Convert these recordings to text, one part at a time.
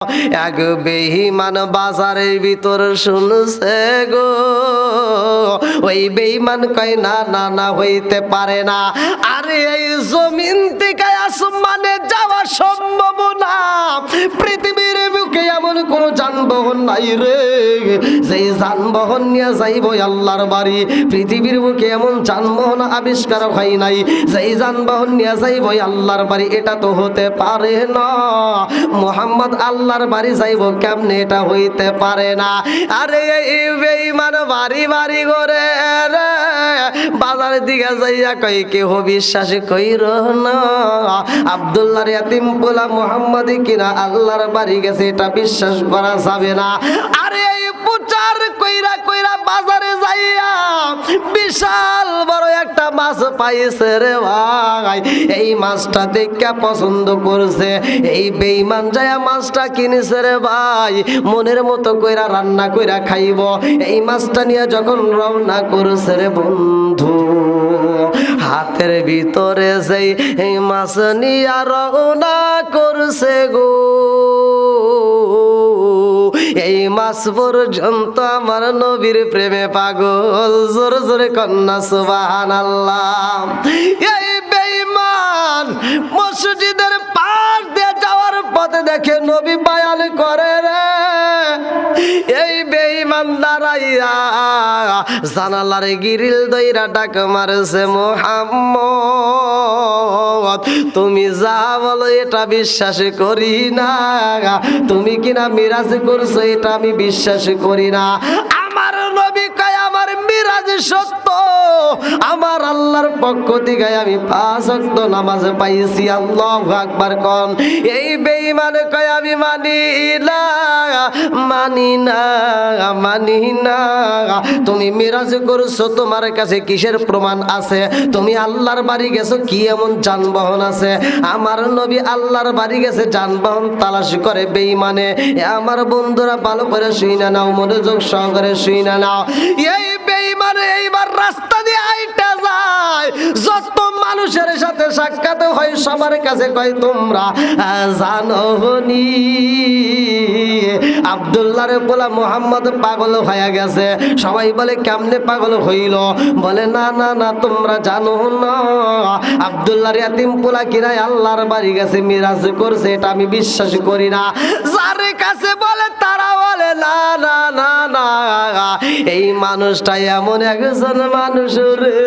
এক বেঈমান বাজারের ভিতর শুনছে গো, ওই বেঈমান কয় না না না হইতে পারে না। আরে এই জমিন থেকে আসমানে যাওয়া সম্ভব না, পৃথিবীর বুকে এমন কোন যানবাহন নাই রে যেই যানবাহন নিয়ে যাইব আল্লাহর বাড়ি। পৃথিবীর বুকে এমন যানবাহন আবিষ্কার হয় নাই যেই যানবাহন নিয়ে যাইব আল্লাহর বাড়ি। এটা তো হতে পারে না। মুহাম্মদ আল্লাহর বাড়ি যাইব কেমনে? এটা হইতে পারে না। আরে এই বেঈমান বাড়ি বাড়ি করে রে বাজারের দিকে যাইয়া কই কেহ বিশ্বাস কইর না আব্দুল্লাহর ইয়াতিম পোলা মুহাম্মদ কিনা আল্লাহর বাড়ি গেছে, এটা বিশ্বাস করা যাবে না। আরে এই প্রচার কইরা কইরা বাজারে যাইয়া বিশাল বড় একটা মাছ পাইছে রে ভাই। এই মাছটা দেখে পছন্দ করছে, এই বেঈমান যায়া মাছটা কিনেছে রে ভাই, মনের মতো কইরা রান্না কইরা খাইব। এই মাছটা নিয়ে যখন রওনা করছে রে বন্ধু, হাতের ভিতরে যেই এই মাছ নিয়ে রওনা করছে গো, এই মাছ পর্যন্ত আমার নবীর প্রেমে পাগল। জোরে জোরে কন্যা সুবহানাল্লাহ। এই বেঈমান মসজিদের পাশ দিয়ে যাওয়ার পথে দেখে নবী বয়ান করে রে, এই বেঈমান দাঁড়াইয়া জানালার গিরিল দইরা ডাক মারছে, মুহাম্মদ তুমি যা বলো এটা বিশ্বাস করি না, তুমি কিনা মিরাজ করছো এটা আমি বিশ্বাস করি না। আমার নবী কয় আমার মিরাজ সত্য, আমার আল্লাহর পক্ষ থেকে আমি 5 ওয়াক্ত নামাজ পাইছি। আল্লাহু আকবার কোন। এই বেঈমান কয় আমি মানি না মানি না মানি না। তুমি মিরাজ করছো, তোমার কাছে কিসের প্রমাণ আছে? তুমি আল্লাহর বাড়ি গেছো, কি এমন যানবাহন আছে? আমার নবী আল্লাহর বাড়ি গেছে, যানবাহন তালাশ করে বেঈমানে। আমার বন্ধুরা ভালো করে শুইনা নাও, মনোযোগ সহকারে শুইনা নাও। এই বেঈমানে এইবার রাস্তা দিয়ে আইটা যায়, যত মানুষের সাথে সাক্ষাৎ হয় সবার কাছে কয় তোমরা জানো নি আব্দুল্লাহর পোলা মুহাম্মদ পাগল হয়ে গেছে। সবাই বলে কেমনে পাগল হইল? বলে না না না তোমরা জানো না, আব্দুল্লাহর ইয়াতিম পোলা কিনা আল্লাহর বাড়ি গেছে, মিরাজ করছে, এটা আমি বিশ্বাস করি না। যার কাছে বলে তারা বলে না না না না, এই মানুষটা এমন একজন মানুষ রে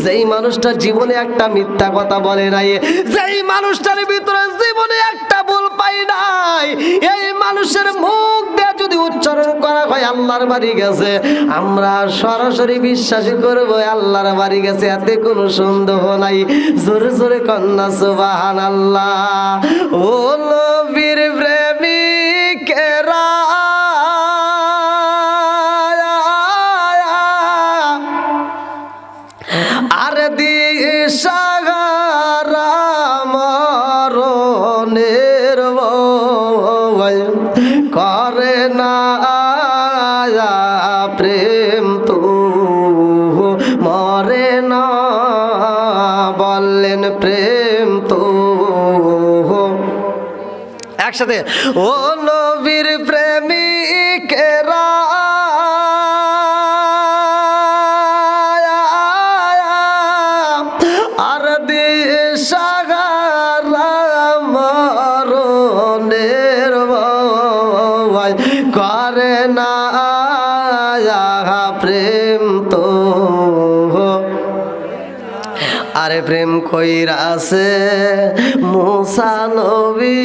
যেই মানুষটা জীবনে একটা মিথ্যা কথা বলে নাই, যেই মানুষটার ভিতরে জীবনে একটা ভুল পাই নাই। এই মানুষের মুখ দিয়ে যদি উচ্চারণ করা হয় আল্লাহর বাড়ি গেছে, আমরা সরাসরি বিশ্বাস করবো আল্লাহর বাড়ি গেছে, এতে কোনো সন্দেহ নাই। জোরে জোরে কন্যা সুবহানাল্লাহ। ও নবীর প্রেমিকেরা আর দিশাহারা মরণের ভয় করে না প্রেম তো মরে না, বললেন প্রেম তো একসাথে। ও নবীর প্রেমিকেরা আর দিশাহারা মরণের ভয় করে না প্রেম তো। আরে প্রেম কইরাছে মুসা নবী,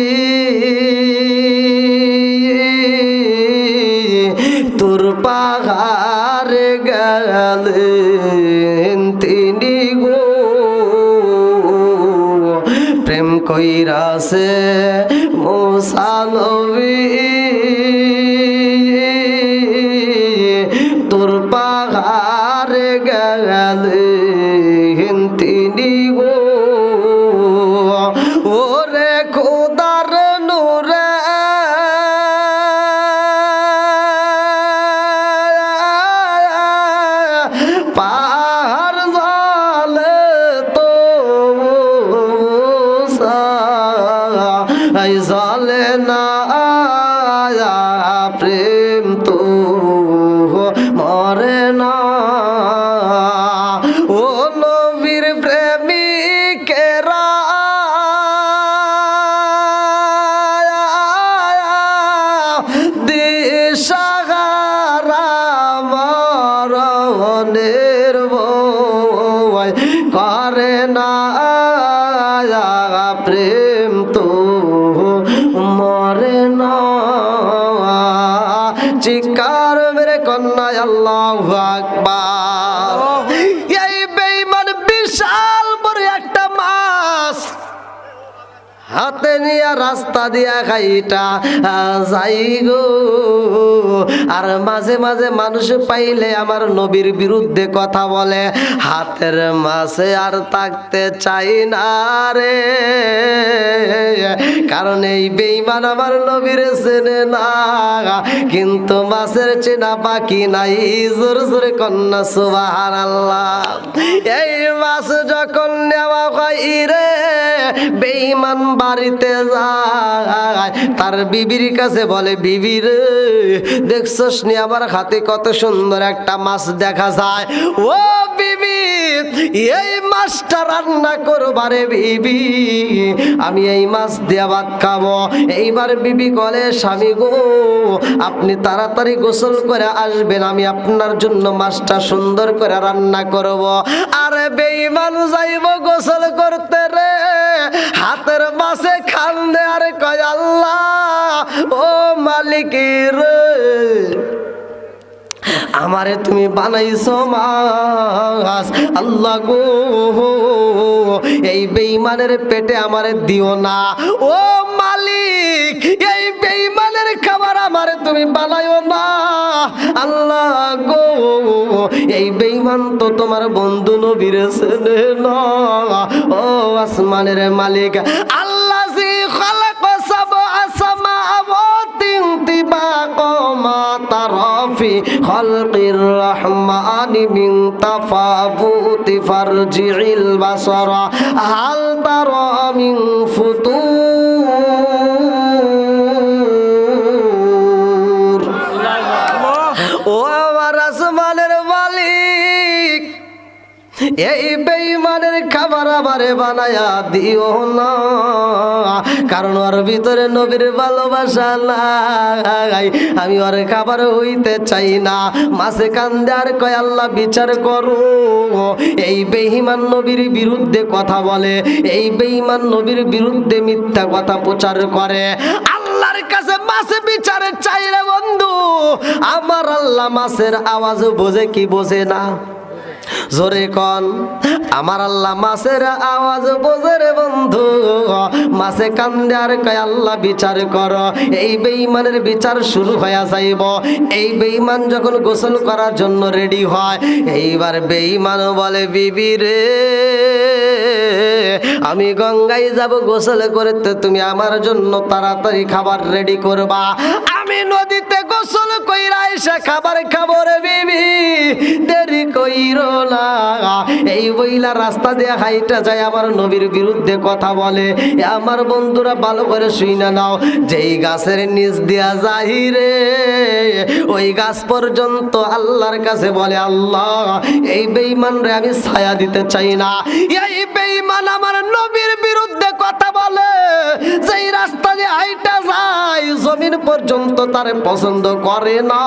তোর পাহাড়ে গেলেন তিনি গো, প্রেম কইরাছে মুসা নবী, তোর পাহাড়ে গেলেন তিনি গো, ওরে খোদার নূরে পাহাড় জলে তো জলে না প্রেম তো মরে না। ও নবীর প্রেমিকেরা দিশাহারা মরণের ভয় করে না, প্রেম তো মরে না। চিৎকার মেরে কন্যা আল্লাহু আকবার। এই বেঈমান বিশাল বড় একটা মাছ হাতে নিয়ে রাস্তা দিয়া খাইটা যাই গো। আর মাঝে মাঝে মানুষ পাইলে আমার নবীর বিরুদ্ধে কথা বলে, হাতের মাছে আর থাকতে চাই না রে, কারণ এই বেঈমান আমার নবীর চেনে না, কিন্তু মাছের চেনা বাকি নাই। জোর জোরে কন্যা সুবহানাল্লাহ। এই মাছ যখন নেওয়া হয় রে, বেঈমান বাড়িতে যায়, তার বিবির কাছে বলে, বিবি রে দেখছস নি আমার হাতে কত সুন্দর একটা মাছ দেখা যায়। ও বিবি, এই মাছটা রান্না করবারে বিবি, আমি এই মাছ দিয়ে ভাত খাবো। এইবার বিবি বলে, স্বামী গো আপনি তাড়াতাড়ি গোসল করে আসবেন, আমি আপনার জন্য মাছটা সুন্দর করে রান্না করব। আরে বেঈমান যাইব গোসল করতে রে, হাতের মাছে খান দে আর কয়, আল্লাহ ও মালিক রে, আমারে তুমি বানাইছো মাছ, আল্লাহ গো এই বেঈমানের পেটে আমারে দিও না। ও মালিক, এই বেঈমানের খাবার আমারে তুমি বানাইও না, আল্লাহ গো এই বেঈমান তো তোমার বন্ধু নবীর চেনে না। ও আসমানের মালিক আল্লাহ জি খালাকা সাবআ সামাওয়াতিন তিবাকা মা তারা ফি খালকির রহমানি মিন তাফাবুতি ফারজিল বাসারা হাল তারা মিন ফুতুর। ও আমার আসমানের মালিক, এই বেঈমানের খাবার আমারে বানায়া দিও না, কারণ ওর ভিতরে নবীর ভালোবাসা নাই, আমি ওর খাবার হইতে চাই না। মাছে কান্দে আর কয়, আল্লাহ বিচার করো। এই বেঈমান নবীর বিরুদ্ধে কথা বলে, এই বেঈমান নবীর বিরুদ্ধে মিথ্যা কথা প্রচার করে, আল্লাহর কাছে মাছে বিচারে চাই রে বন্ধু। আমার আল্লাহ মাছের আওয়াজ বোঝে কি বোঝে না? জোরে কন, আমার আল্লাহ মাছের আওয়াজ বোঝে রে বন্ধু। মাছে কান্দে আর কয়, আল্লাহ বিচার করো। এই বেঈমানের বিচার শুরু হয়ে যাইব। এই বেঈমান যখন গোসল করার জন্য রেডি হয়, এইবার বেঈমান বলে, বিবি রে আমি গঙ্গায় যাব গোসল করতে, তুমি আমার জন্য তাড়াতাড়ি খাবার রেডি করবা। আমি নদীতে গোসল কইরা এসে খাবার খাবো রে বিবি, দেরি কইরো না। এই বইলা রাস্তা দিয়ে হাইটা যায়, আমার নবীর বিরুদ্ধে কথা বলে। আমার বন্ধুরা ভালো করে শুইনা নাও, যেই গাছের নিচ দিয়া যাই রে, ওই গাছ পর্যন্ত আল্লাহর কাছে বলে, আল্লাহ এই বেঈমান রে আমি ছায়া দিতে চাই না। এই বেঈমান আমার নবীর বিরুদ্ধে কথা বলে, যেই রাস্তা দিয়ে হাইটা যায় জমিন পর্যন্ত তারে পছন্দ করে না,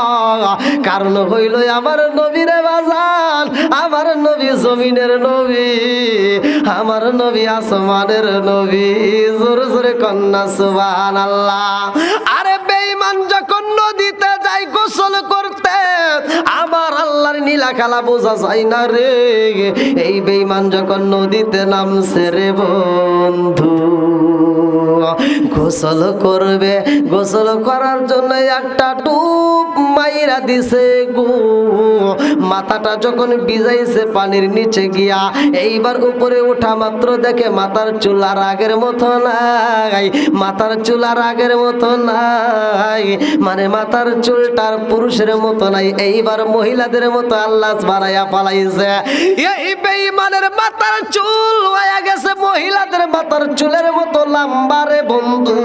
কারণ হইল আমার নবীর বাজান, আমার নবী জমিনের নবী, আমার নবী আসমানের নবী। জোরে জোরে কন্যা সুবহানাল্লাহ। আরে বেঈমান যখন নদীতে যায় গোসল করতে, আমার আল্লাহর নীলা খেলা বোঝা যায় না রে। এই বেঈমান যখন নদীতে নামছে রে বন্ধু, গোসল করবে, গোসল করার জন্য একটা ডুব মাইরা দিছে গো। মাথাটা যখন ভিজাইছে পানির নিচে গিয়া, এইবার উপরে ওঠা মাত্র দেখে মাথার চুল আর আগের মতো নাই, মাথার চুল আর আগের মতো নাই, মানে মাথার চুলটার পুরুষের মতো নাই, এইবার মহিলাদের মতো আল্লাহ বাড়াইয়া পালাইছে। এই বেঈমানের মাথার চুল হয়ে গেছে মহিলাদের মাথার চুলের মতো লম্বা রে বন্ধু।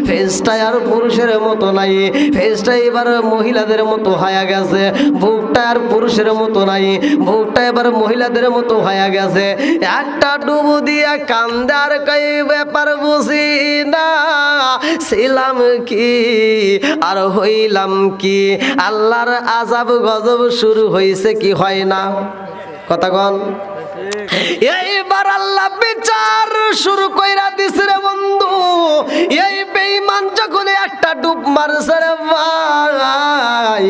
ফেসটা আর পুরুষের মতো নাই, ফেসটা এবার মহিলাদের মতো হয়ে গেছে। বুকটা আর পুরুষের মতো নাই, বুকটা এবার মহিলাদের মতো হয়ে গেছে। একটা ডুবু দিয়া কান্দার কই ব্যাপার বুঝি না, ছিলাম কি আর হইলাম কি। আল্লাহর আযাব গজব শুরু হইছে কি হয় না? কথা কন। এইবার আল্লাহ বিচার শুরু কইরা দিছে রে বন্ধু। এই বেঈমান যখন একটা ডুব মারছে রে ভাই,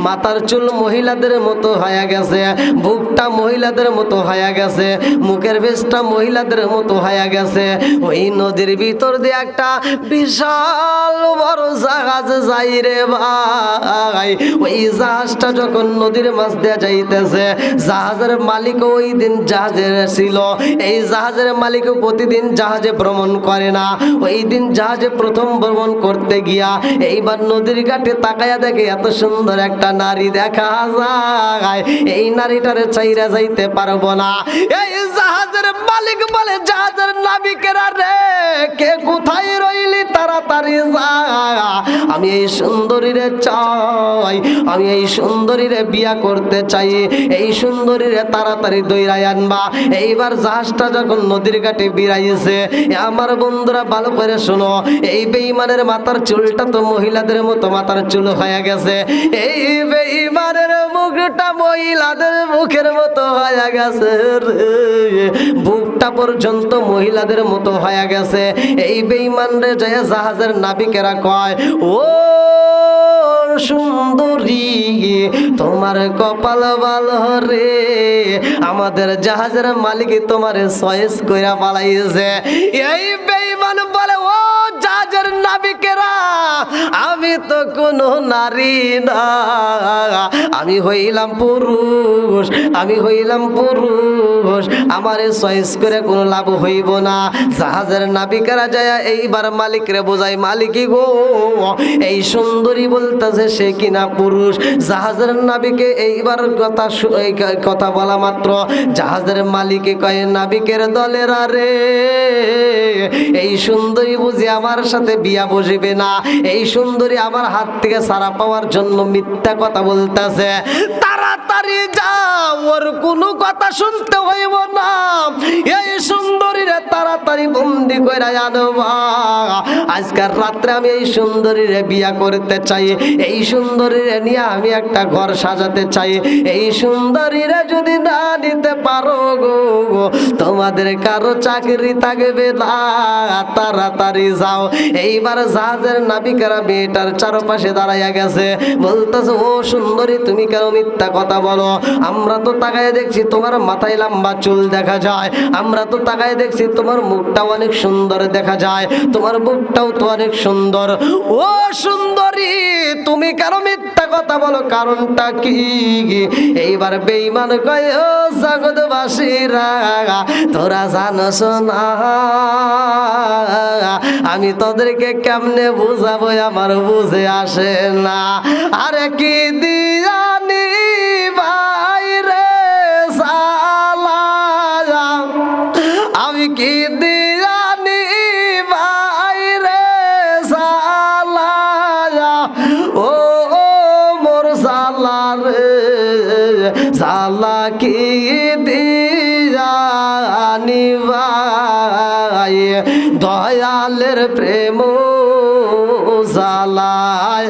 মাথার চুল মহিলাদের মতো হয়ে গেছে, বুকটা মহিলাদের মতো হয়ে গেছে, মুখের বেশটা মহিলাদের মতো হয়ে গেছে। ওই নদীর ভিতর দিয়ে একটা বিশাল বড় জাহাজ যাই রে ভাই। ওই জাহাজটা যখন নদীর মাঝ দিয়ে যাইতেছে, জাহাজের মালিক ওই দিন জাহাজে ছিল। এই জাহাজের মালিক প্রতিদিন জাহাজে ভ্রমণ করে না, ওই দিন জাহাজে প্রথম ভ্রমণ করতে গিয়া এইবার নদীর ঘাটে তাকায়া দেখে এত সুন্দর একটা নারী দেখা যায়। এই নারীটারে চাইরা যাইতে পারবো না। এই জাহাজের মালিক বলে, জাহাজের নাবিকেরা রে, কে কোথায় রইলি, তাড়াতাড়ি যা, আমি এই সুন্দরীরে চাই, আমি এই সুন্দরীরে বিয়া করতে চাই, এই সুন্দরীরে তাড়াতাড়ি দইরাই আনবা। এইবার জাহাজটা যখন নদীর ঘাটে বিরাইছে, আমার বন্ধুরা ভালো করে শোনো, এই বেঈমানের মাথার চুলটা তো মহিলাদের মতো মাথার চুল হয়ে গেছে। এই বেঈমানের মুখটা মহিলাদের মুখের মতো হয়ে গেছে রে, বুকটা পর্যন্ত মহিলাদের মতো হয়ে গেছে। এই বেঈমান রে যায় জাহাজের নাবিকেরা কয়, ও সুন্দরী তোমার কপাল ভালো রে, আমাদের জাহাজের মালিক তোমারে চয়েস কইরা পালাইছে। এই বেঈমান বলে, ও জাহাজের নাবিকেরা, আমি তো কোনো নারী না, আমি হইলাম পুরুষ, আমি হইলাম পুরুষ, আমারে চয়েস করে কোনো লাভ হইব না। জাহাজের নাবিকেরা যায় এইবার মালিকরে বোঝায়, মালিকই গো, এই সুন্দরী বলতেছে সে কিনা পুরুষ। জাহাজের নাবিকে এইবার কথা বলা মাত্র জাহাজের মালিকে কয়, নাবিকের দলেরা রে, এই সুন্দরী বুঝি আমার সাথে বিয়া বসিবে না, এই সুন্দরী আমার হাত থেকে ছাড়া পাওয়ার জন্য মিথ্যা কথা বলতেছে, তাড়াতাড়ি যাও, ওর কোনো কথা শুনতে হইব না, এই সুন্দরীরে তাড়াতাড়ি বন্দি করে আনবা। আজকের রাত্রে আমি এই সুন্দরীরে বিয়া করতে চাই, এই সুন্দরীরে নিয়ে আমি একটা ঘর সাজাতে চাই। এই সুন্দরীরে যদি না নিতে পারো গো, তোমাদের কারো চাকরি থাকবে না, তাড়াতাড়ি যাও। এইবার জাহাজের নাবিকেরা মেয়েটার চারপাশে দাঁড়াইয়া গেছে, বলতেছে, ও সুন্দরী তুমি কেন মিথ্যা কথা বলো, আমরা তো তাকায় দেখছি তোমার মাথায় লম্বা চুল দেখা যায়, আমরা তো তাকায় দেখছি তোমার মুখটাও অনেক সুন্দর দেখা যায়, তোমার বুকটাও তো অনেক সুন্দর। ও সুন্দরী তুমি কেন মিথ্যা কথা বলো, কারণটা কি? এইবার বেঈমান কয়, ও জগৎবাসীরা তোরা জানোস না, আমি তোদেরকে কেমনে বুঝাবো আমার বুঝে আসে না। আরে কি দিয়ানি ভাই রে সালা, আমি কি দিয়ানি ভাই রে সালা, ও মোর সালা রে সালা, কি দিয়ানি ভাই, দয়ালের প্রেম জালায়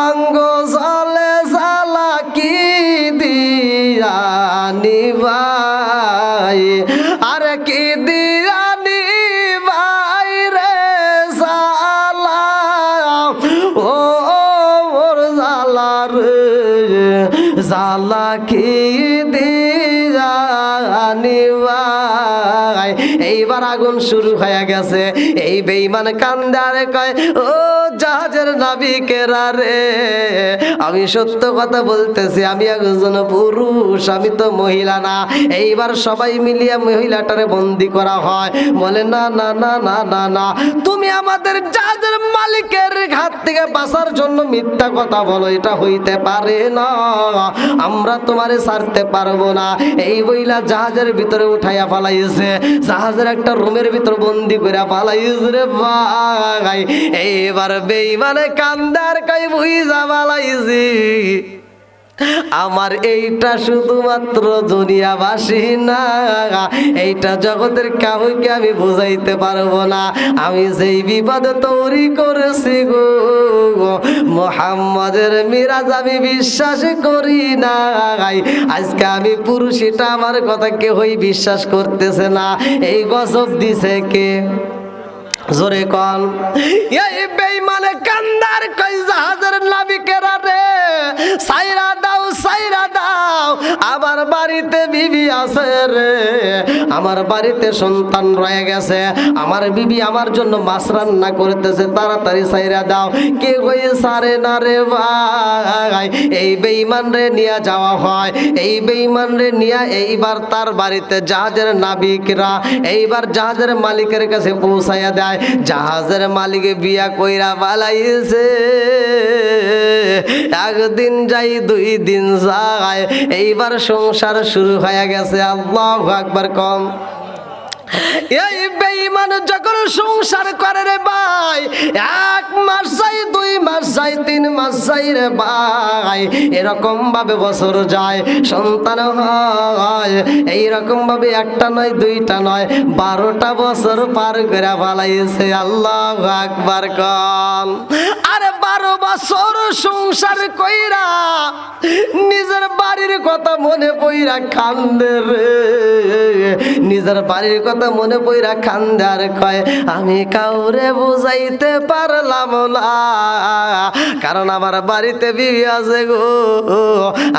অঙ্গ জালে জালা, কি দিয়ানি ভাই, আরে কি দিয়ানি ভাই রে জালা, ও মোর জালা রে জালা, কি দিয়ানি ভাই। এইবার আগুন শুরু হয়ে গেছে। এই বেঈমান কান্দারে কয়, ও জাহাজের নাবিকেরা রে, আমি সত্য কথা বলতেছি, আমি একজন পুরুষ, আমি তো মহিলা না। এইবার সবাই মিলিয়ে মহিলাটারে বন্দি করা হয়। বলে, না না না না না না, তুমি আমাদের জাহাজের মালিকের হাত থেকে বাঁচার জন্য মিথ্যা কথা বলো, এটা হইতে পারে না, আমরা তোমারে ছাড়তে পারবো না। এই বইলা জাহাজের ভিতরে উঠাইয়া ফালাইছে, জাহাজের একটা রুমের ভিতর বন্দি করে ফালাইছে রে ভাই। এইবার বেঈমানে কান্দার কই বুইঝা ফালাইছি, আমার এইটা শুধুমাত্র দুনিয়াবাসী না, এইটা জগতের কাউকে আমি বুঝাইতে পারবো না। আমি যেই বিপদে তৈরি করেছি গো মুহাম্মাদের মিরাজ আমি বিশ্বাস করি না। আজকে আমি পুরুষ, এটা আমার কথা কেউই বিশ্বাস করতেছে না। এই গজব দিছে কে? জোরে কন। এই বেঈমানে কান্দার কই জাহাজের নাবিকেরা রে, সাইরা দাও, সাইরা দাও, আমার বাড়িতে বিবি আছে রে, আমার বাড়িতে সন্তান রয়ে গেছে, আমার বিবি আমার জন্য মাছ রান্না করতেছে, তাড়াতাড়ি সাইরা দাও। কে কই সারে না রে ভাই। এই বেঈমান রে নিয়ে যাওয়া হয়, এই বেঈমান রে নিয়ে এইবার তার বাড়িতে জাহাজের নাবিকরা এইবার জাহাজের মালিকের কাছে পৌঁছাইয়া দেয়। জাহাজের মালিকে বিয়া কইরা পালাইছে, একদিন যাই দুই দিন যায়, এইবার সংসার শুরু হয়ে গেছে। আল্লাহু আকবার কম। এই বেঈমান যখন সংসার করে রে ভাই, 1 মাস যায়, 2 মাস যায়, 3 মাস যায় রে ভাই, এরকম ভাবে বছর যায়, সন্তান হয়, এইরকম ভাবে একটা নয়, দুইটা নয়, 12টা বছর পার করে ফেলাইছে। আল্লাহু আকবার কম। আরে 12 বছর সংসার কইরা নিজের বাড়ির কথা মনে পইরা কান্দে রে, নিজের বাড়ির কথা মনে পইরা কান্দে আর কয় আমি কাউরে বুঝাইতে পারলাম না, কারণ আমার বাড়িতে বিবি আছে গো,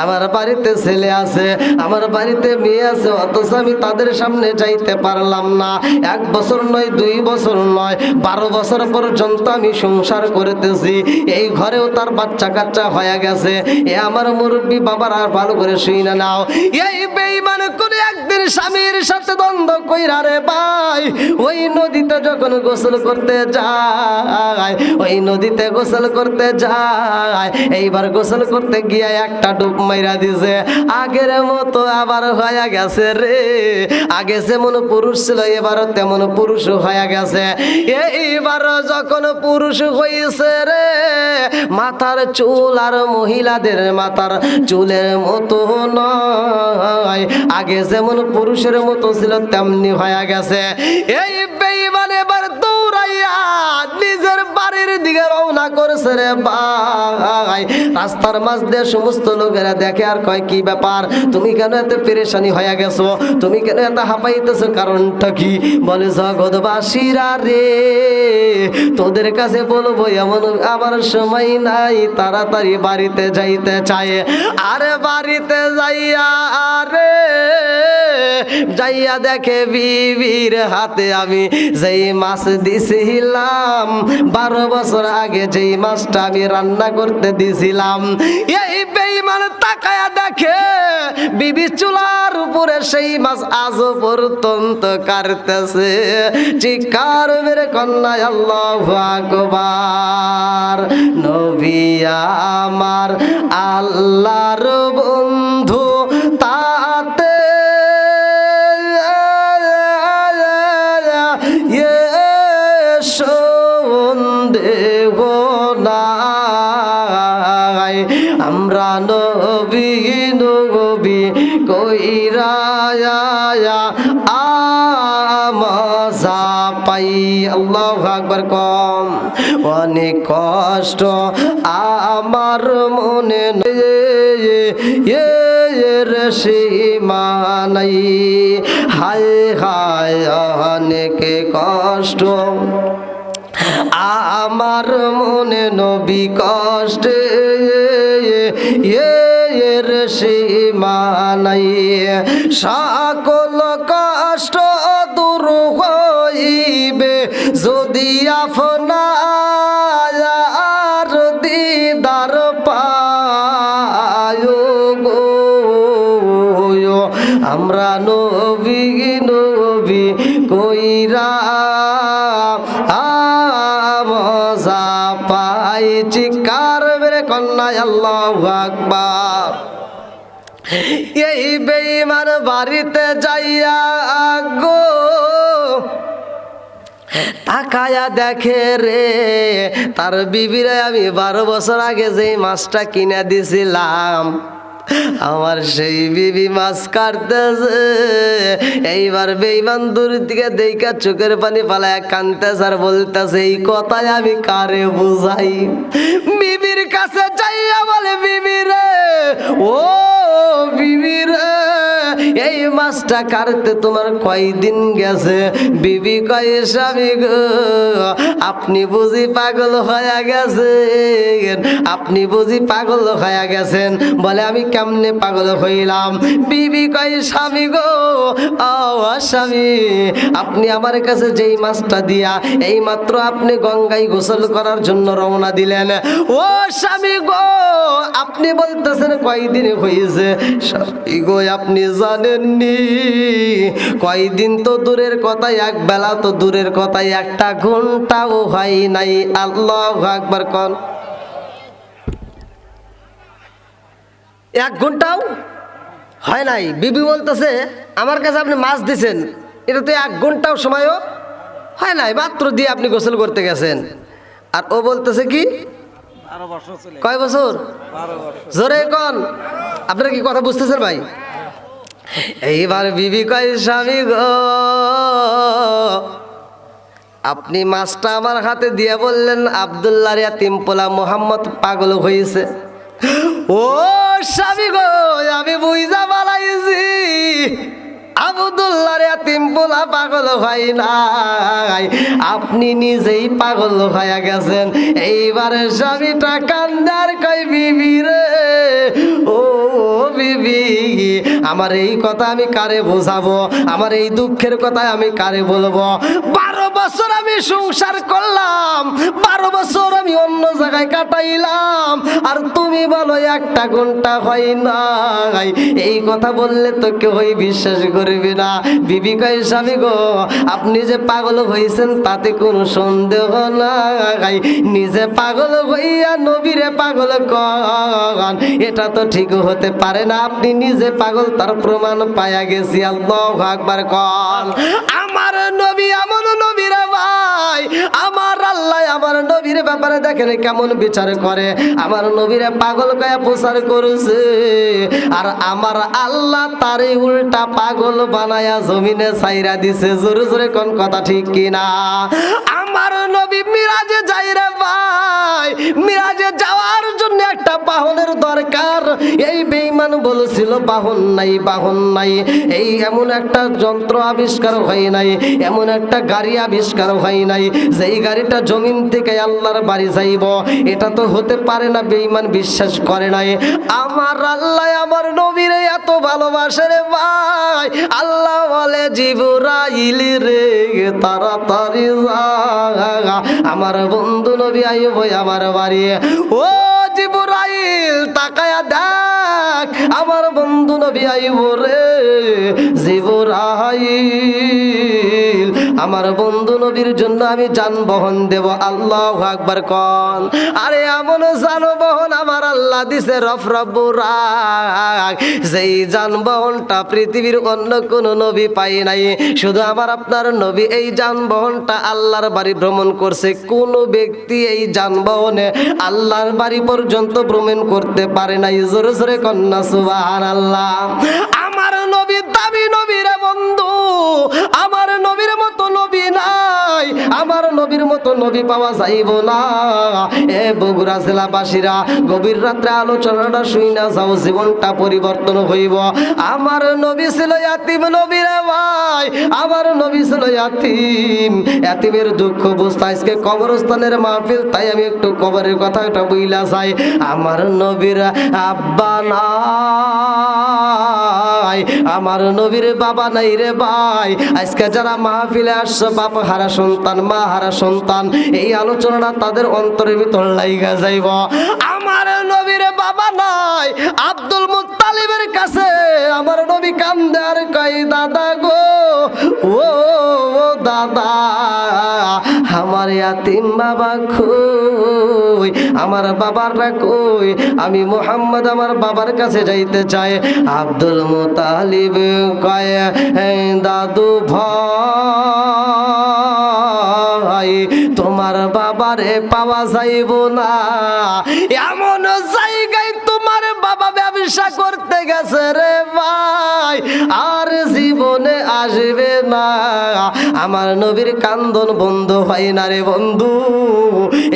আমার বাড়িতে ছেলে আছে, আমার বাড়িতে মেয়ে আছে, অথচ আমি তাদের সামনে যাইতে পারলাম না। 1 বছর নয়, 2 বছর নয়, 12 বছর পর্যন্ত আমি সংসার করতেছি, এই ঘরেও তার বাচ্চা কাচ্চা হয়ে গেছে। এ আমার মুরব্বী বাবার আর ভালো করে শুই না নাও। এই বেঈমান কোন একদিন স্বামীর সাথে দ্বন্দ্ব কইরা রে ভাই, ওই নদীতে যখন গোসল করতে যায়, ওই নদীতে গোসল করতে যায়, এইবার গোসল করতে গিয়ে একটা ডুব মাইরা দিছে, আগের মতো আবার হয়ে গেছে রে। আগে যেমন পুরুষ ছিল এবারও তেমন পুরুষ হয়ে গেছে। এইবার যখন পুরুষ হয়েছে রে, মাথার চুল আর মহিলাদের মাথার চুলের মতো নয়, আগে যেমন পুরুষের মতো ছিল তেমনি হয়ে গেছে। এই বেঈমান এবার দৌড়াইয়া নিজের বাড়ির দিকে রওনা করছে রে ভাই। রাস্তার মাঝ দিয়ে সমস্ত লোকেরা দেখে আর কয় কি ব্যাপার, তুমি কেন এত পেরেশানি হয়ে গেছো, তুমি কেন এত হাঁপাইতেছো, কারণটা কি? বলে জগৎবাসীরা রে, তোদের কাছে বলবো এমন আমার সময় নাই, তাড়াতাড়ি বাড়িতে যাইতে চায়। আরে বাড়িতে যাইয়া আরে যাইয়া দেখে বিবির হাতে আমি যেই মাছ দিছিলাম 12 বছর আগে, যেই মাছটা আমি রান্না করতে দিছিলাম, এই বেঈমান তাকায়া দেখে বিবি চুলার উপরে সেই মাছ আজও পর্যন্ত কাটতেছে। চিৎকার মেরে কন্যা আল্লাহু আকবার। নবী আমার আল্লাহর বন্ধু, তাতে সন্দেহ নাই, আমরা নবী নবী কইরা আমজা পাই। আল্লাহু আকবার কম। অনেক কষ্ট আমার মনে এর সীমা নাই, হায় হায় অনেক কষ্ট আমার মনে নবী কষ্টে এর সীমা নাই, সকল কষ্ট দূর হইবে যদি আপনার দিদার পায় গো। আমরা নবী নবী কইরা আমজা পাই। ভাই চিৎকার মেরে কন্যা আল্লাহু আকবার। এই বেঈমান বাড়িতে যাইয়া গো তাকায়া দেখে রে তার বিবিরে আমি 12 বছর আগে যেই মাছটা কিনে দিছিলাম আমার সেই বিবি মাছ কাটতেছে। এইবার বেঈমান দূর থেকে দেখা চোখের পানি ফালায় কাঁদতেছে আর বলতেছে এই কথাই আমি কারে বুঝাই। বিবির কাছে যাইয়া বলে বিবি রে ও বিবি রে এই মাছটা কাটতে তোমার কয়দিন গেছে? বিবি কয় স্বামী গো আপনি বুঝি পাগল হয়ে গেছেন, আপনি বুঝি পাগল হয়ে গেছেন। বলে আমি কেমনে পাগল হইলাম? বিবি কয় স্বামী গো ও স্বামী আপনি আমার কাছে যেই মাছটা দিয়া এই মাত্র আপনি গঙ্গায় গোসল করার জন্য রওনা দিলেন, ও স্বামী গো আপনি বলতেছেন কয়দিন হয়েছে? স্বামী গো আপনি জানেননি কয়দিন তো দূরের কথা, এক বেলা তো দূরের কথা, একটা ঘন্টাও হয় নাই। আল্লাহু আকবার কোন। 1 ঘন্টাও হয় নাই। বিবি বলতেছে আমার কাছে আপনি মাছ দিছেন এটা তো 1 ঘন্টাও সময়ও হয় নাই, মাত্র দিয়ে আপনি গোসল করতে গেছেন। আর ও বলতেছে কি 12 বছর চলে। কয় বছর? 12 বছর। জোরে কোন। আপনারা কি কথা বুঝতেছেন ভাই? এইবার বিবি কয় স্বামী গো আপনি মাছটা আমার হাতে দিয়ে বললেন আব্দুল্লাহর ইয়াতিম পোলা মোহাম্মদ পাগল হয়েছে। ও স্বামী গো আমি বুঝা বালাইছি আব্দুল্লাহর ইয়াতিম পোলা পাগল হয় নাই, আপনি নিজেই পাগল হয়ে গেছেন। এইবারে স্বামীটা কান্দার কই বিবি রে ও বিবি আমার এই কথা আমি কারে বোঝাবো, আমার এই দুঃখের কথা আমি কারে বলবো? 12 বছর আমি সংসার করলাম, 12 বছর আমি অন্য জায়গায় কাটাইলাম, আর তুমি বলো 1টা ঘন্টা হয় নাই। এই কথা বললে তো কেউই বিশ্বাস করবে না। বিবি কয় স্বামী গো আপনি যে পাগল হয়েছেন তাতে কোনো সন্দেহ নাই, নিজে পাগল হইয়া নবীরে পাগল কন এটা তো ঠিক হতে পারে না। আপনি নিজে পাগল তার প্রমাণ পায়া গেছি। আল্লাহু আকবার কন। আমার নবী এমন নবী রে ভাই, আমার আল্লাহ আমার নবীর ব্যাপারে দেখেন কেমন বিচার করে। আমার নবীরে পাগল কয়া প্রচার করেছে, আর আমার আল্লাহ তারে উল্টা পাগল বানায়া জমিনে ছাইরা দিছে। জোরে জোরে কোন কথা ঠিক কিনা? আমার নবী মিরাজে যাই রে ভাই, মিরাজে যাওয়ার জন্য একটা বাহনের দরকার। এই বেঈমান বলেছিল বাহন নাই, বাহন নাই। এই এমন একটা যন্ত্র আবিষ্কার হয় নাই, এমন একটা গাড়ি আবিষ্কার হয় নাই যেই গাড়িটা জমিন থেকে আল্লাহর বাড়ি যাইব, এটা তো হতে পারে না। বেঈমান বিশ্বাস করে নাই। আমার আল্লাহ আমার নবীরে এত ভালোবাসে রে ভাই, আল্লাহ বলে জিবরাইল রে তাড়াতাড়ি যা আমার বন্ধু নবী আইব আমার বাড়ি। ও জিবরাইল তাকায়া দেখ আমার বন্ধু নবী আইব রে। জিবরাইল আমার বন্ধু নবীর জন্য আমি যানবাহন দেব। আল্লাহু আকবার কোন। আরে এমন যানবাহন আমার আল্লাহ দিছে রফরফুরাক, যেই যানবাহনটা পৃথিবীর অন্য কোন নবী পাই নাই। শুধু আমার আপনার নবী এই যানবাহনটা আল্লাহর বাড়ি ভ্রমণ করছে। কোন ব্যক্তি এই যানবাহনে আল্লাহর বাড়ি পর্যন্ত ভ্রমণ করতে পারে নাই। জোরে জোরে কন্যা সুবহানাল্লাহ। আমার নবী দামি নবীর বন্ধু, আমার নবীর মতো নবী নাই, আমার নবীর মতো নবী পাওয়া যাইব না। এ বগুড়া জেলাবাসীরা গভীর রাত্রে আলোচনাটা শুইনা যাও, জীবনটা পরিবর্তন হইব। আমার নবী ছিল ইয়াতিম নবী রে ভাই, আমার নবী ছিল ইয়াতিম। ইয়াতিমের দুঃখ বুঝতে আজকে কবরস্থানের মাহফিল, তাই আমি একটু কবরের কথাটা বইলা যাই। আমার নবীর আব্বা নাই, আমার নবীর বাবা নাই রে ভাই। আজকে যারা মাহফিলে আসছে বাপ হারা সন্তান, মা হারা সন্তান, এই আলোচনাটা তাদের অন্তরের ভিতর লাইগা যাইব। আমার নবীর বাবা নাই। আব্দুল মুত্তালিবের কাছে আমার নবী কান্দে আর কই দাদা গো, ও দাদা আমার ইয়াতিম বাবা কই, আমার বাবাররা কই, আমি মুহাম্মদ আমার বাবার কাছে যাইতে চাই। আব্দুল মুত্তালিব কয় দাদু ভাই তোমার বাবারে পাওয়া যাইব না, এমন জায়গায় তোমার বাবা ব্যবসা করতে গেছে রে ভাই, আর জীবনে আসবে না। আমার নবীর কান্দন বন্ধ হয় না রে বন্ধু।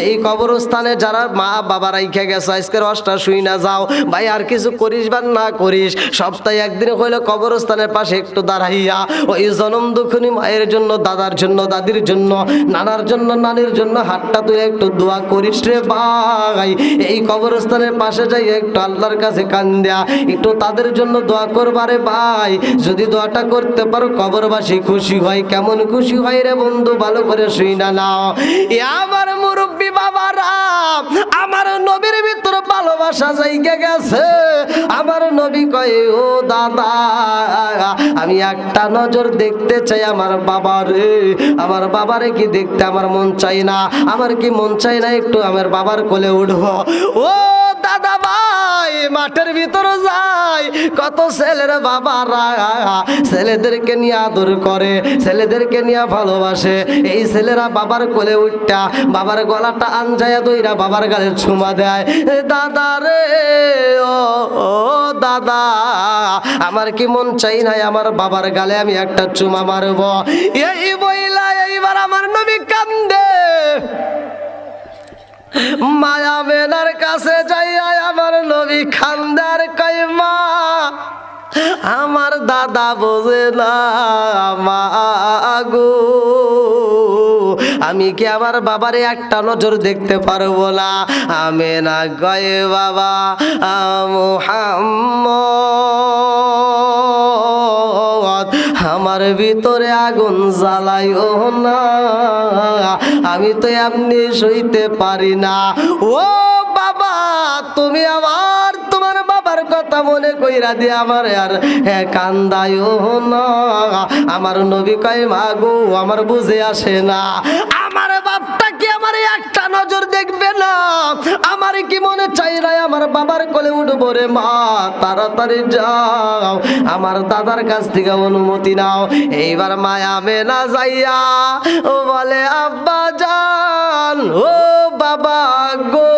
এই কবরস্থানে যারা মা বাবা রাইখে গেছে আজকের অষ্টা শুই না যাও ভাই, আর কিছু করিস বা না করিস, সপ্তাহে একদিন হইলে কবরস্থানের পাশে একটু দাঁড়াইয়া ওই জনম দুঃখিনী মায়ের জন্য, দাদার জন্য, দাদির জন্য, নানার জন্য, নানির জন্য হাতটা তুই একটু দোয়া করিস রে ভাই। এই কবরস্থানের পাশে যাই একটু আল্লাহর কাছে কান্দিয়া একটু তাদের জন্য দোয়া করবারে ভাই। যদি দোয়াটা করতে পারো কবরবাসী খুশি হয়। কেমন খুশি হয় রে বন্ধু, ভালো করে শুই না নাও। আমার মুরব্বী বাবারা, আমার নবীর ভিতর ভালোবাসা জায়গা গেছে। আমার নবী কয় ও দাদা আমি একটা নজর দেখতে চাই আমার বাবারে, আমার বাবারে কি দেখতে আমার মন চাই না, আমার কি মন চাই না একটু আমার বাবার কোলে উঠবো। ও দাদা ভাই মাঠের ভিতর যাই, কত ছেলের বাবারা ছেলেদেরকে নিয়ে আদর করে, ছেলেদেরকে নিয়ে ভালোবাসে। এই ছেলেরা বাবার কোলে উঠটা বাবার গলাটা আনজায়া দইরা বাবার গালে চুমা দেয়। দাদা রে ও দাদা আমার কি মন চাই নাই আমার বাবার গালে আমি একটা চুমা মারব। এই বইলা এইবার আমার নবী কান্দে। মায়া মেনার কাছে যাইয়া আমার নবী খান্দার কয় মা আমার দাদা বোঝে না মা গো, আমি কি আমার বাবারে একটা নজর দেখতে পারবো না? আমেনা গয়ে বাবা মুহাম্মদ আমার ভিতরে আগুন জ্বালাইও না, আমি তো এমনি সইতে পারি না। ও বাবা তুমি আমার তোমার বাবার কথা মনে কইরা দিয়ে আমার আর কান্দাইও না। আমার নবী কয় মা গো আমার বুঝে আসে না, আমার বাপটা কি আমার একটা নজর দেখবে না? আমার কি মনে চাই না আমার বাবার কোলে উঠবো রে মা, তাড়াতাড়ি যাও আমার দাদার কাছ থেকে অনুমতি নাও। এইবার মায়া মেনা যাইয়া ও বলে আব্বা জান ও বাবা গো,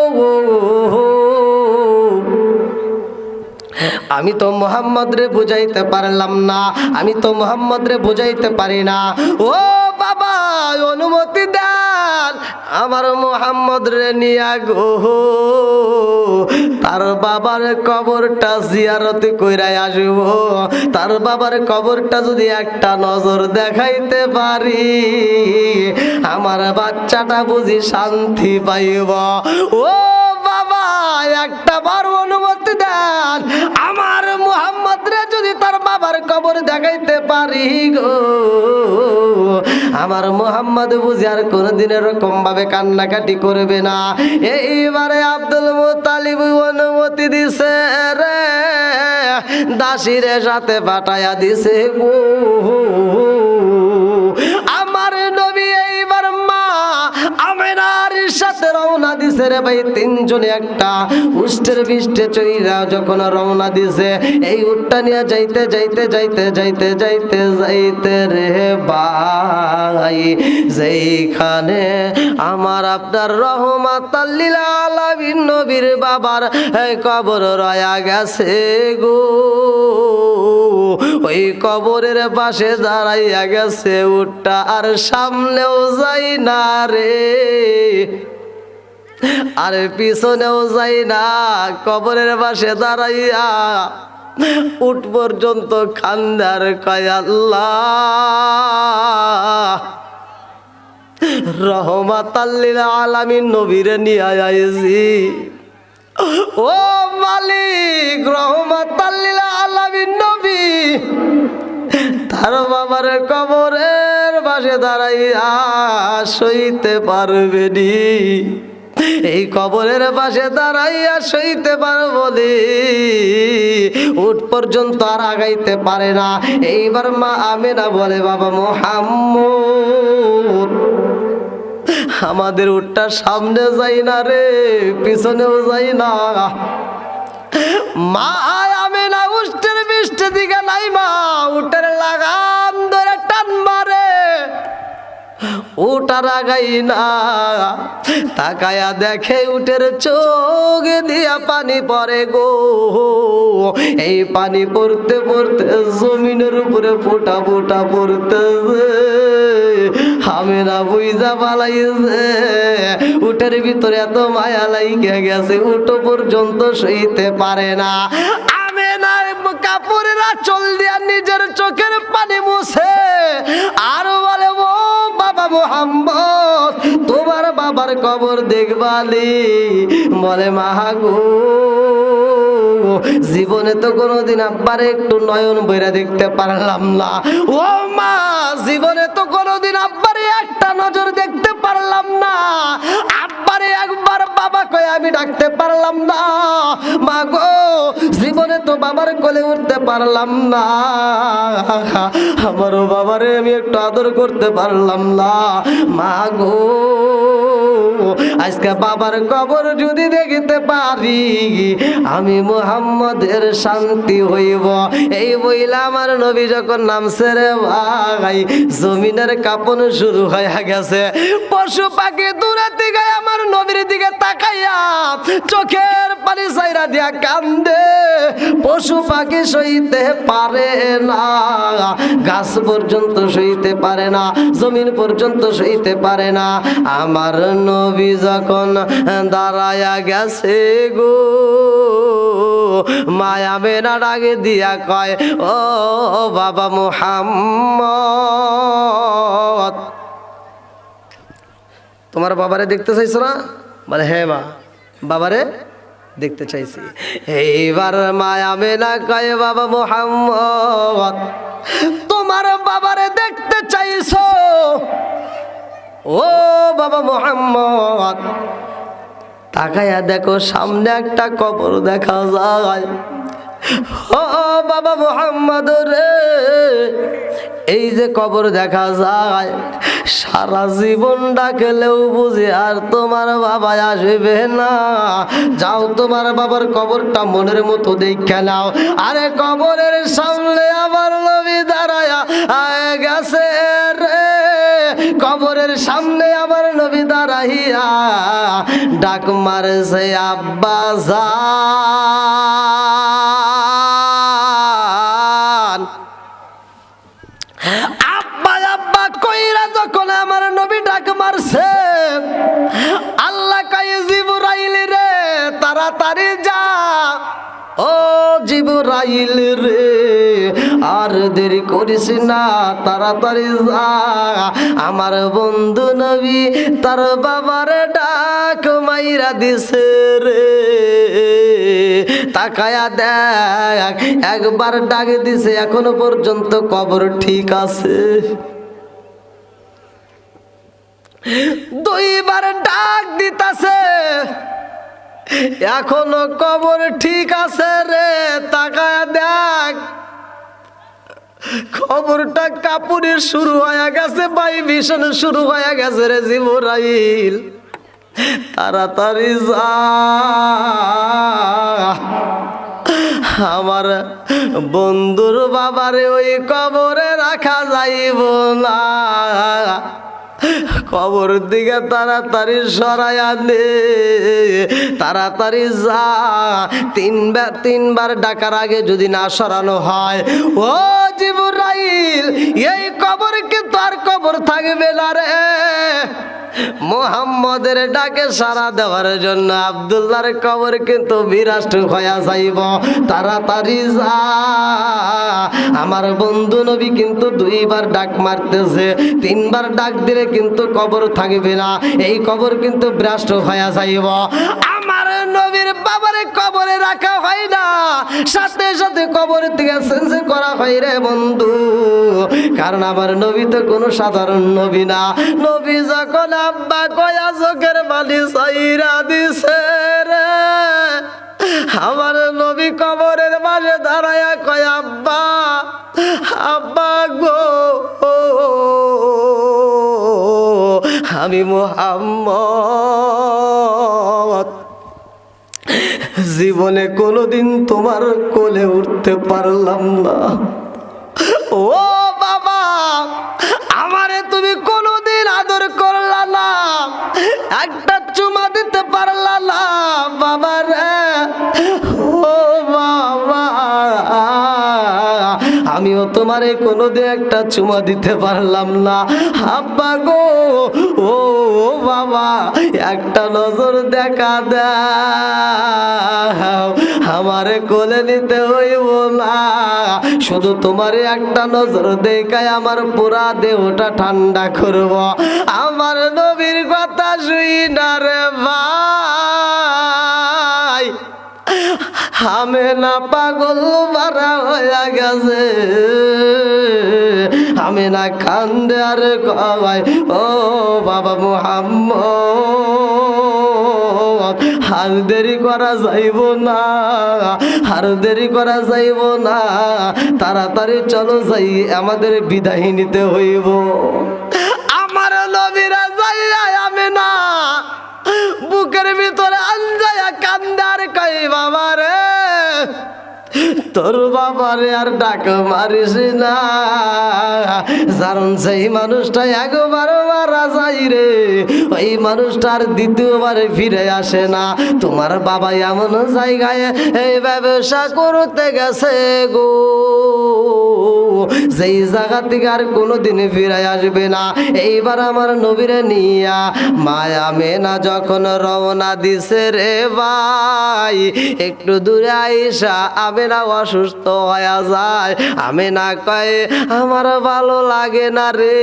আমি তো মোহাম্মদ রে বুঝাইতে পারলাম না, আমি তো মোহাম্মদ রে বুঝাইতে পারি না। ও বাবা অনুমতি দেন আমার মোহাম্মদ রে নিয়া গো তার বাবার কবরটা জিয়ারত কইরা আসব। তার বাবার কবরটা যদি একটা নজর দেখাইতে পারি আমার বাচ্চাটা বুঝি শান্তি পাইব। ও বাবা একটা বার অনুমতি দেন আমার মুহাম্মদ রে যদি তার বাবার কবর দেখাইতে পারি গো আমার মুহাম্মদ বুঝি আর কোনদিন এরকম ভাবে কান্নাকাটি করবে না। এইবারে আব্দুল মুত্তালিব অনুমতি দিছে রে, দাসীরে সাথে পাঠাইয়া দিছে গো আমার নবী। এইবার মা আমেনার সাথে রওনা দিছে রে ভাই, তিনজনে একটা উষ্টের বিষ্টে চইরা যখন রওনা দিছে, এই উটটা নিয়ে যাইতে যাইতে যাইতে যাইতে যাইতে যাইতে রে ভাই যেইখানে আমার আপনার রহমাতাল লিল আলামিন নবীর বাবার কবর রয়া গেছে গো, ওই কবরের পাশে দাঁড়াইয়া গেছে উটটা, আর সামনেও যাই না রে আর পিছনেও যাই না, কবরের পাশে দাঁড়াইয়া উট পর্যন্ত খান্দার কয় আল্লাহ রহমাতাল লিল আলামিন নবীরে নিয়ে আইছি। ও মালিক রহমাতাল লিল আলামিন নবী তার বাবার কবরের পাশে দাঁড়াইয়া সইতে পারবে নি, এই কবরের পাশে দাঁড়াইয়া সইতে পারো বলে উঠ পর্যন্ত আর আগাইতে পারে না। এইবার মা আমেনা বলে, বাবা মুহাম্মদ, আমাদের উটটা সামনে যাই না রে, পিছনেও যাই না। মা আমেনা উষ্টের বৃষ্টি দিকে নাই, মা উটের লাগাম ধরে টান মারে, উটার আগাই না। তাকায়া দেখে উটের চোখ দিয়া পানি পড়ে গো। এই পানি পড়তে পড়তে জমিনের উপরে ফোঁটা ফোঁটা পড়তেছে। আমেনা বুইজা পালাইছে উটের ভিতরে এত মায়া লাইগা গেছে, উটো পর্যন্ত সইতে পারে না। আমেনার কাপড়ের আঁচল দিয়া নিজের চোখের পানি মুছে আর বলে, ও বাবা মুহাম্মদ, তোমার বাবার কবর দেখবালি? বলে, মা গো, জীবনে তো কোনোদিন আব্বারে একটু নয়ন বইরা দেখতে পারলাম না। ও মা, জীবনে তো কোনোদিন আব্বারে একটা নজর দেখতে পারলাম না। আব্বারে একবার বাবা কয়ে আমি ডাকতে পারলাম না। মা গো, জীবনে তো বাবার কোলে উঠতে পারলাম না। আমারও বাবারে আমি একটু আদর করতে পারলাম না। মা গো, আজকে বাবার কবর যদি দেখতে পারি আমি মুহাম্মদের শান্তি হইব। এই বইলা আমার নবী যখন নামছে রে ভাই, জমিনের কাঁপন শুরু হয়ে গেছে। পশু পাখি দূরে দিকে আমার নবীর দিকে তাকাইয়া চোখের পানি চাইরা দিয়া কান্দে। পশু পাখি সইতে পারে না, গাছ পর্যন্ত সইতে পারে না, জমিন পর্যন্ত সইতে পারে না। আমার নবী যখন দাঁড়ায়া গেছে গো, মায়া মেনা ডাকে দিয়া কয়, ও বাবা মুহাম্মদ, তোমার বাবারে দেখতে চাইছো না? বলে, হ্যাঁ মা, বাবারে দেখতে চাইছি। এইবার মায়া মেনা কয়, বাবা মুহাম্মদ, তোমার বাবারে দেখতে চাইছো? ও বাবা মুহাম্মদ, তাকায়া দেখো সামনে একটা কবর দেখা যায়। ও বাবা মুহাম্মদ রে, এই যে কবর দেখা যায়, সারা জীবন ডাকলেও বুঝি আর তোমার বাবা আসবে না। যাও তোমার বাবার কবরটা মনের মতো দেখে নাও। আরে কবরের সামনে আমার নবী দাঁড়ায়া গেছে রে, কবরের সামনে আমার নবী দাঁড়াইয়া ডাক মারছে, আব্বা জান। আব্বা আব্বা কইরা যখন আমার নবী ডাক মারছে, আল্লাহ কয়, জিবরাইল রে তাড়াতাড়ি যা। ও জিবরাইল রে, আর দেরি করিস না, তাড়াতাড়ি যা। আমার বন্ধু নবী তার বাবার ডাক মাইরা দিছে রে। তাকায়া দেখ, একবার ডাক দিছে, এখনো পর্যন্ত কবর ঠিক আছে। দুইবার ডাক দিতাছে, এখনো কবর ঠিক আছে রে। তাকায়া দেখ, খবরটা কাপুরে শুরু হয়ে গেছে, ভাই ভীষণ শুরু হয়ে গেছে রে জিবরাইল, তাড়াতাড়ি যা। আমার বন্ধুর বাবারে ওই কবরে রাখা যাইব না, কবর দিকে তাড়াতাড়ি সরাইয়া দে, তাড়াতাড়ি যা। তিনবার ডাকার আগে যদি না সরানো হয়, ও জিবরাইল, এই কবর কি তার কবর থাকবে না রে। মুহাম্মদের ডাকে সাড়া দেওয়ার জন্য আব্দুল্লাহর কবর কিন্তু বিরাষ্ট হয়ে যাইব, তাড়াতাড়ি যা। আমার বন্ধু নবী কিন্তু দুইবার ডাক মারতেছে, তিনবার ডাক দিলে কিন্তু কবর থাকবে না, এই কবর কিন্তু বিরাষ্ট হয়ে যাইব। আমার নবীর বাবারে কবরে রাখা হয় না, সাথে সাথে কবর থেকে চেঞ্জ করা হয় রে বন্ধু। কারণ আমার নবী তো কোনো সাধারণ নবী না। নবী যখন আব্বা কয়া চোখের পানি ছাইরা দিছে রে, আমার নবী কবরের মাঝে দাঁড়ায়া কয় আব্বা, আব্বা গো, আমি মুহাম্মদ জীবনে কোনোদিন তোমার কোলে উঠতে পারলাম না। ও বাবা, আমারে তুমি কোনোদিন আদর করলা না, একটা চুমা দিতে পারলা না বাবা রে। ও বাবা, আমিও তোমারে কোনোদিন একটা চুমা দিতে পারলাম না। আব্বা গো, ও বাবা, একটা নজর দেখা দাও, আমারে কোলে নিতে হইব না, শুধু তোমারে একটা নজর দেখায় আমার পুরা দেহটা ঠান্ডা করব। আমার নবীর কথা শুই না রে ভাই, আমি না পাগল মারা হয়ে গেছে। আমি না কান্দে আর কয় ও বাবা মুহাম্মদ, আর দেরি করা যাইব না, আর দেরি করা যাইব না, তাড়াতাড়ি চলো যাই, আমাদের বিদায় নিতে হইব। আমার নবীরা যাইয়া আমি না বুকের ভিতরে আঞ্জায়া কান্দার কই বাবা রে, তোর বাবারে আর ডাক মারিস না, কারণ সেই মানুষটা একবার মারা যায় রে, ওই মানুষটার দ্বিতীয়বারে ফিরে আসে না। তোমার বাবা এমন জায়গায় এই ব্যবসা করতে গেছে গো, যেই জায়গা থেকে আর কোনোদিন ফিরে আসবে না। এইবার আমার নবীরে নিয়া মায়া মেনা যখন রওনা দিছে রে ভাই, একটু দূরে আইসা আমেনা অসুস্থ হয়ে যায়। আমেনা কয় আমার ভালো লাগে না রে,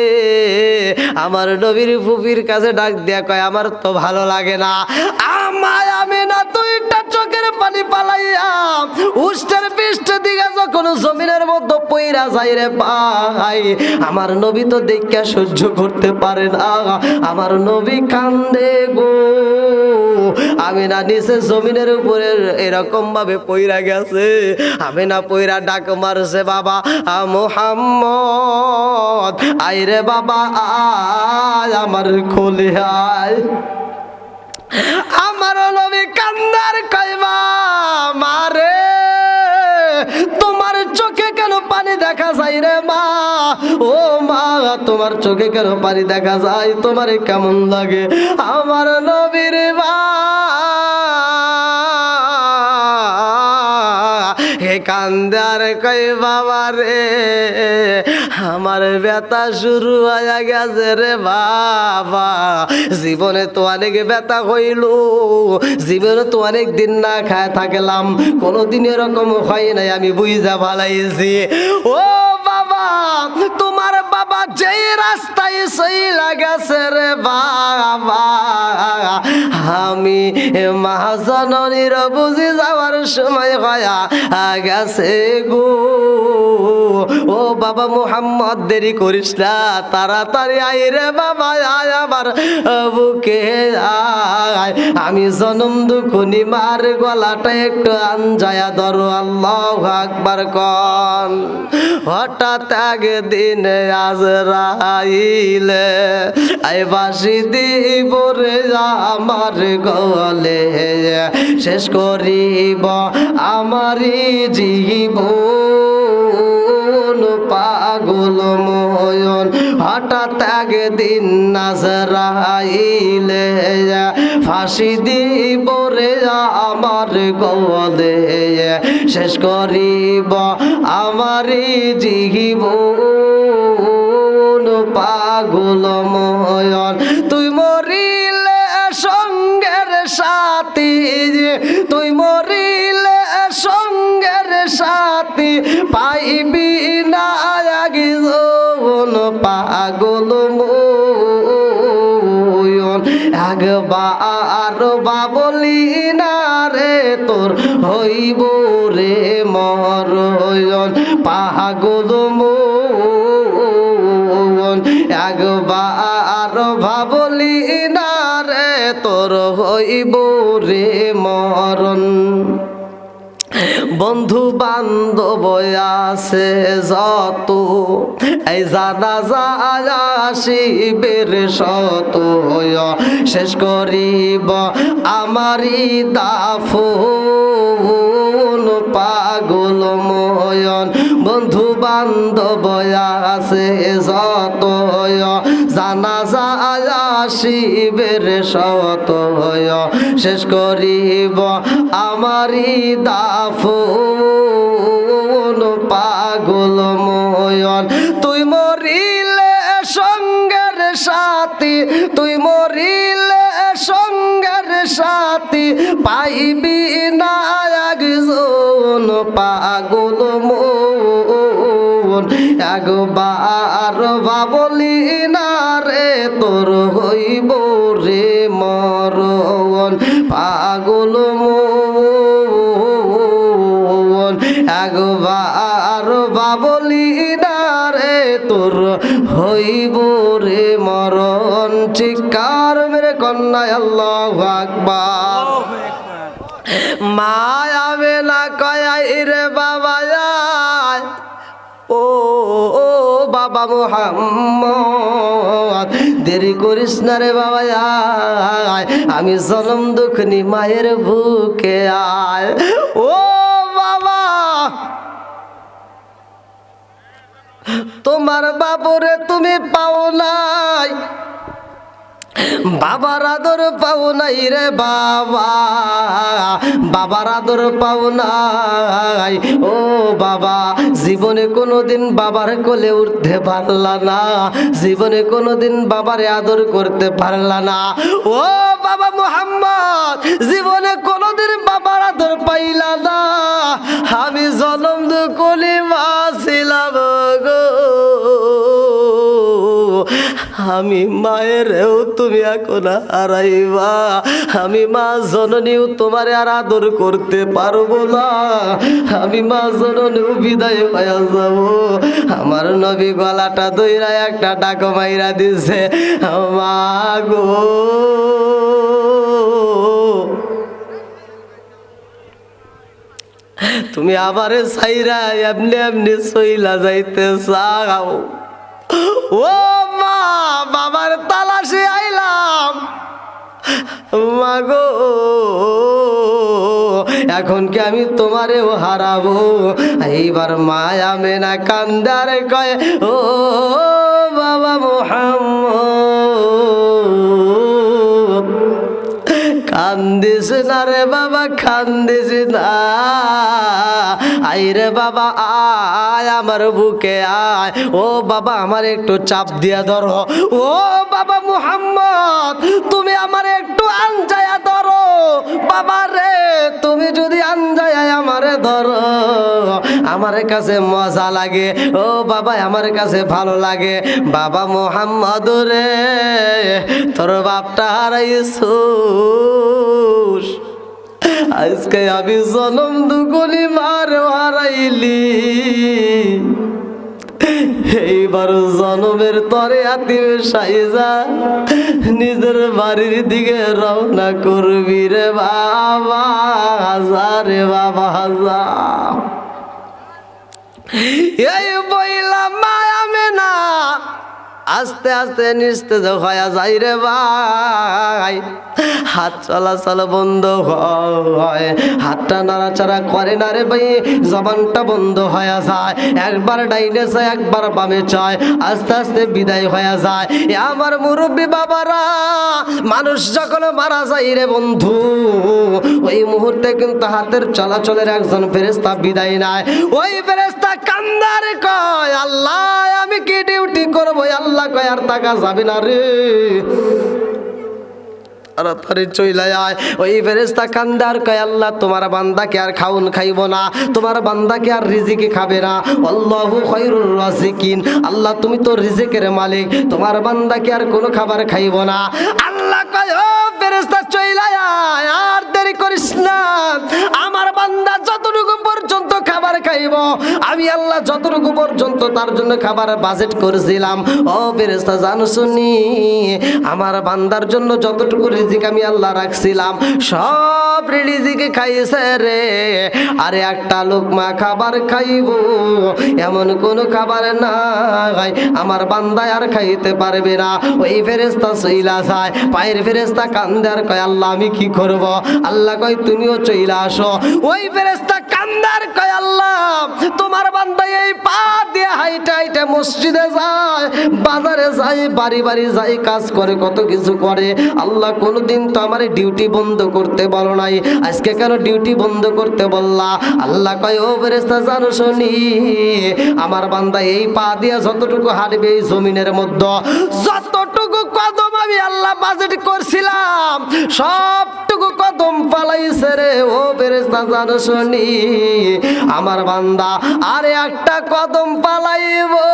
আমার নবীর ফুপির কাছে ডাক দিয়া কয় আমার তো ভালো লাগে না। আমায় আমেনা দুইটা চোখের পানি পালাইয়া উষ্টের পৃষ্ঠের দিকে যখন জমিনের মধ্যে পইরা যায় রে ভাই, আমার নবী তো দেখা সহ্য করতে পারে না, আমার নবী কান্দে গো। আমিনা নিচে জমিনের উপরে এরকম ভাবে পইরা গেছে। আমিনা পইরা ডাক মারছে বাবা মুহাম্মদ, আইরে বাবা আয় আমার কোলে আয়। আমার নবী কান্দার কইবা মারে, তোমার চোখে কেন পানি দেখা যায় রে মা, ও মা তোমার চোখে কেন পানি দেখা যায়, তোমারে কেমন লাগে? আমার নবীর মা হে কান্দার কই বাবা রে, আমার ব্যথা শুরু হয়ে গেছে রে বাবা, জীবনে তো অনেক ব্যথা হইল, জীবনে তো অনেক দিন না খায় থাকলাম, কোনোদিন এরকম হয় নাই, আমি বুঝা ভালাইছি। ও বাবা, তোমার বাবা যেই রাস্তায় চইলা গেছে রে বাবা, আমি মহাজননীর বুঝি যাওয়ার সময় হয়া গেছে গো। ও বাবা মুহাম্মদ দেরি করিস না, তাড়াতাড়ি আয় রে বাবা, আয় আমার বুকে আয়, আমি জনম দুখুনি মার গলাটা একটু আঞ্জায়া ধরো, আল্লাহু আকবার কন। হঠাৎ একদিন আজরাইলে আই বাঁশি দিব রে আমার গলে, শেষ করিব আমারি জীবন পাগল ময়ন। হঠাৎ একদিন আজরাইলে ফাঁসি দিব রে আমার গলে, শেষ করিব আমারি জীবন পাগল ময়ন। তুই মরিলে সঙ্গের সাথী, তুই মরিলে সঙ্গের সাথী, পাইবি না একজন পাগল ময়ন। একবার বাবলি না রে তোর হইব রে মরণ পাগল মন একবার ভাবলি না রে তোর হইব রে মরণ বন্ধু বান্ধব আছে যত এই জানাজা শিবের শত শেষ করিব আমারি দাফন পাগল ময়ন বন্ধু বান্ধব আছে যত জানাজা শিবের শত শেষ করিব আমারি দাফন পাগল ময়ন তুই মরিলে সঙ্গের সাথী তুই মরিলে সঙ্গের সাথী পাইবি না একজন পাগল মন একবার ভাবলি না রে তোর হইব রে মরণ পাগল মন একবার ভাবলি না রে তোর হইব রে মরণ চিৎকার মেরে কন্যায় আল্লাহু আকবার মায়াবে না কয়াই রে বাবা ও বাবা মুহাম্মদ দেরি করিস না রে বাবা আয় আমি জনম দুঃখনি মায়ের বুকে আয় ও বাবা তোমার বাবুরে তুমি পাও নাই বাবার আদর পাও নাই রে বাবা বাবার আদর পাও নাই ও বাবা জীবনে কোনোদিন বাবার কোলে উঠতে পারলা না জীবনে কোনোদিন বাবারে আদর করতে পারলা না ও বাবা মুহাম্মদ জীবনে কোনোদিন বাবার আদর পাইলা না আমি জনম দুঃখনি মা ছিলাম গো আমি মায়েরও তুমি এখন হারাইবা আমি মা জননীও তোমার আর আদর করতে পারবো না আমি মা জননীও বিদায় হয়ে যাব আমার নবী গলাটা দইরা একটা ডাক মাইরা দিছে মা গো তুমি আবার সাইরা এমনি এমনি সইলা যাইতে চাও ও মা বাবার তালাশে আইলাম মাগো এখন কি আমি তোমারেও হারাবো এইবার মায়া মেনা কান্দারে কয় ও বাবা মুহাম্মদ কান্দিস না রে বাবা কান্দিস না আই রে বাবা আয় আমার বুকে আয় ও বাবা আমার একটু চাপ দিয়া ধরো ও বাবা মুহাম্মদ তুমি আমার একটু আনজায়া ধরো বাবা রে তুমি যদি আনজায়া আমারে ধরো আমার কাছে মজা লাগে ও বাবা আমার কাছে ভালো লাগে বাবা মুহাম্মদ রে তোর বাপটা হারাইছো আজকে আমি জনম দুগুনি মার হারাইলি এইবার জনমের তরে আতিম সাইজা নিজের বাড়ির দিকে রওনা করবি রে বাবা যা রে বাবা যা এই বইলা মায়া মেনা আস্তে আস্তে নিস্তেজ হয়ে যাই রে ভাই হাত চলাচল বন্ধ হয় হাতটা নাড়াচাড়া করে না রে ভাই জবানটা বন্ধ হয়ে যায় একবার ডাইনে চায় একবার বামে চায় আস্তে আস্তে বিদায় হয়ে যায় এ আমার মুরব্বী বাবারা মানুষ যখন মারা যায় রে বন্ধু ওই মুহূর্তে কিন্তু হাতের চলাচলের একজন ফেরেশতা বিদায় নেয় ওই ফেরেশতা কান্দারে কয় আল্লাহ আমি কি ডিউটি করবো আল্লাহ কয় আর টাকা যাবে না রে তাড়াতাড়ি চইলা আয়। ওই ফেরেশতা কান্দার কয় আল্লাহ তোমার বান্দাকে আর খাউন খাইব না, তোমার বান্দাকে আর রিজিকে খাবে না। আল্লাহু খায়রুর রাজিকিন, আল্লাহ তুমি তো রিজিকের মালিক, তোমার বান্দাকে আর কোনো খাবার খাইব না। আল্লাহ কয় ও ফেরেশতা চইলা আয়, আর দেরি করিস না। আমার বান্দা যতটুকু পর্যন্ত খাবার খাইব, আমি আল্লাহ যতটুকু পর্যন্ত তার জন্য খাবার বাজেট করেছিলাম, ও ফেরেশতা জানো শুনি আমার বান্দার জন্য যতটুকু রিজিক আমি আল্লাহ রাখছিলাম সব রিজিকে খাইছে রে। আরে একটা লোকমা খাবার খাইব এমন কোনো খাবার নাই আমার বান্দায় আর খাইতে পারবে না। ওই ফেরেশতা চইলা যায়, পায়ের ফেরেশতা কান্দে আর কয় আল্লাহ আমি কি করব? আল্লাহ কয় তুমিও চইলা আসো। ওই ফেরেশতা কান্দার কয় আল্লাহ তোমার বান্দা এই পা দিয়ে হাইটা হাইটা মসজিদে যায়, বাজারে যায়, বাড়ি বাড়ি যায়, কাজ করে, কত কিছু করে। আল্লাহ কোনোদিন তো আমার ডিউটি বন্ধ করতে বলো নাই, আজকে কেন ডিউটি বন্ধ করতে বললা? আল্লাহ কয় ও ফেরেশতা জানো শুনি আমার বান্দা এই পা দিয়ে যতটুকু হাঁটবে এই জমিনের মধ্যে, যতটুকু কদম আমি আল্লাহ বাজেট করছিলাম সবটুকু কদম পালাইছে রে। ও ফেরেশতা জানো শুনি আমার বান্দা আরে একটা কদম পালাইব